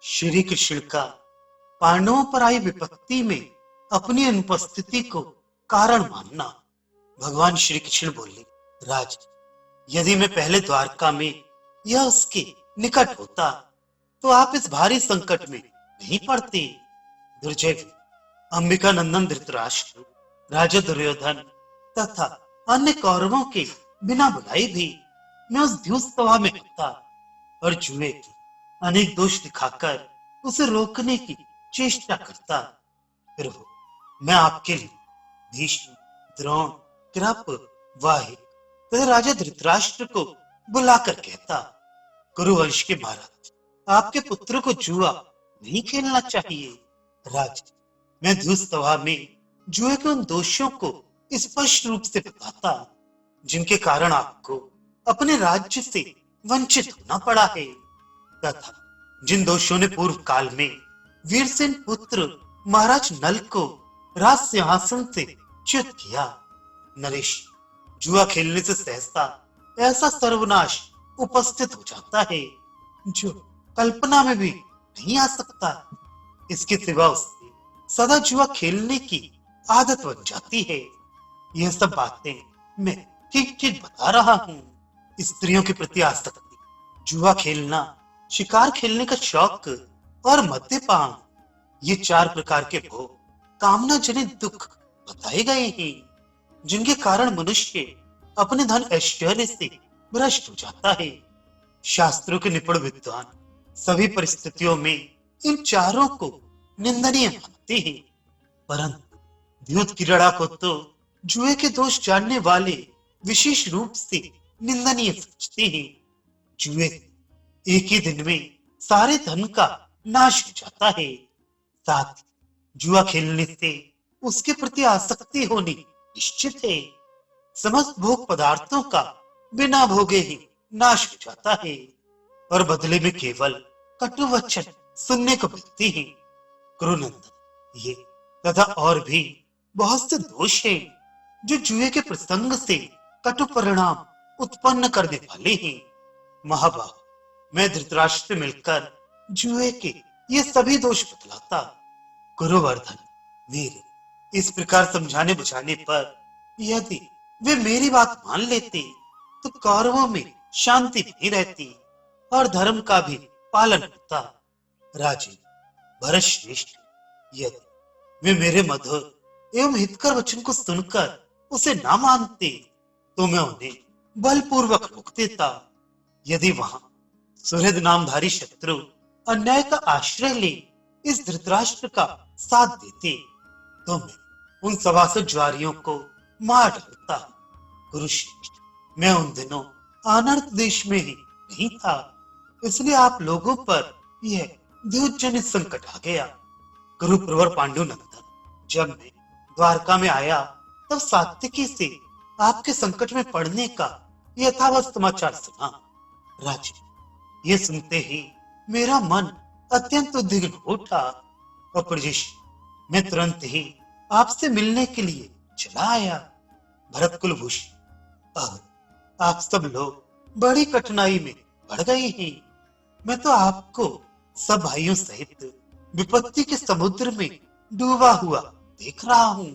श्री कृष्ण का पांडवों पर आई विपत्ति में अपनी अनुपस्थिति को कारण मानना। भगवान श्री कृष्ण बोले, राज, यदि मैं पहले द्वारका में या उसके निकट होता तो आप इस भारी संकट में नहीं पड़ते। दुर्जय, अंबिका नंदन धृतराष्ट्र, राजा दुर्योधन तथा अन्य कौरवों के बिना बुलाए भी मैं उस द्यूत सभा में होता और जुए के अनेक दोष दिखाकर उसे रोकने की चेष्टा करता। फिर वो मैं आपके लिए भीष्म, द्रोण, कृप, वाहिक तथा राजा धृतराष्ट्र को बुलाकर कहता, कुरुवंश के महाराज, आपके पुत्र को जुआ नहीं खेलना चाहिए। राज, मैं द्यूत सभा में जुए के उन दोषों को स्पष्ट रूप से बताता जिनके कारण आपको अपने राज्य से वंचित होना पड़ा है, तथा जिन दोषों ने पूर्व काल में वीरसेन पुत्र महाराज नल को राज सिंहासन से च्युत किया। नरेश, जुआ खेलने से सहसा ऐसा सर्वनाश उपस्थित हो जाता है जो कल्पना में भी नहीं आ सकता। इसके सिवा उससे सदा जुआ खेलने की आदत बन जाती है। यह सब बातें मैं ठीक ठीक बता रहा हूँ। स्त्रियों के प्रति आसक्ति, जुआ खेलना, शिकार खेलने का शौक और मद्यपान, ये 4 प्रकार के भोग कामना जनित दुख बताए गए हैं जिनके कारण मनुष्य अपने धन ऐश्वर्य से भ्रष्ट हो जाता है। शास्त्रों के निपुण विद्वान सभी परिस्थितियों में इन चारों को निंदनीय मानते हैं, परंतु द्यूत क्रीड़ा को तो जुए के दोष जानने वाले विशेष रूप से निंदनीय समझते हैं। जुए से एक ही दिन में सारे धन का नाश हो जाता है। साथ ही जुआ खेलने से उसके प्रति आसक्ति होनी निश्चित है। समस्त भोग पदार्थों का बिना भोगे ही नाश हो जाता है और बदले में केवल कटु वचन सुनने को मिलते हैं। कुरुनंदन, ये तथा और भी बहुत से दोष हैं जो जुए के प्रसंग से कटु परिणाम उत्पन्न करने वाले हैं। महाबाहु, मैं धृतराष्ट्र से मिलकर जुए के ये सभी दोष बतलाता। गुरुवर्धन, मेरे इस प्रकार समझाने बुझाने पर यदि वे मेरी बात मान लेते तो कौरवों में शांति नहीं रहती और धर्म का भी पालन होता। राजे भरत श्रेष्ठ, यदि वे मेरे मधुर एवं हितकर वचन को सुनकर उसे ना मानते तो मैं उन्हें बलपूर्वक रोक देता। यदि वहां सुहृद नामधारी शत्रु अन्याय का आश्रय ले इस धृतराष्ट्र का साथ देते तो मैं उन सभासद ज्वारियों को मार डालता। कुरुश्रेष्ठ, मैं उन दिनों अनर्थ देश में ही नहीं था, इसलिए आप लोगों पर यह द्यूतजनित संकट आ गया। कुरुप्रवर पांडुनंदन, जब मैं द्वारका में आया तब सात्विकी से आपके संकट में पड़ने का यथावत समाचार सुना। राजे, ये सुनते ही मेरा मन अत्यंत उद्विग्न हो उठा और प्रजेश, मैं तुरंत ही आपसे मिलने के लिए चला आया। भरत कुलभूषण, अब आप सब लोग बड़ी कठिनाई में पड़ गए हैं। मैं तो आपको सब भाइयों सहित विपत्ति के समुद्र में डूबा हुआ देख रहा हूँ।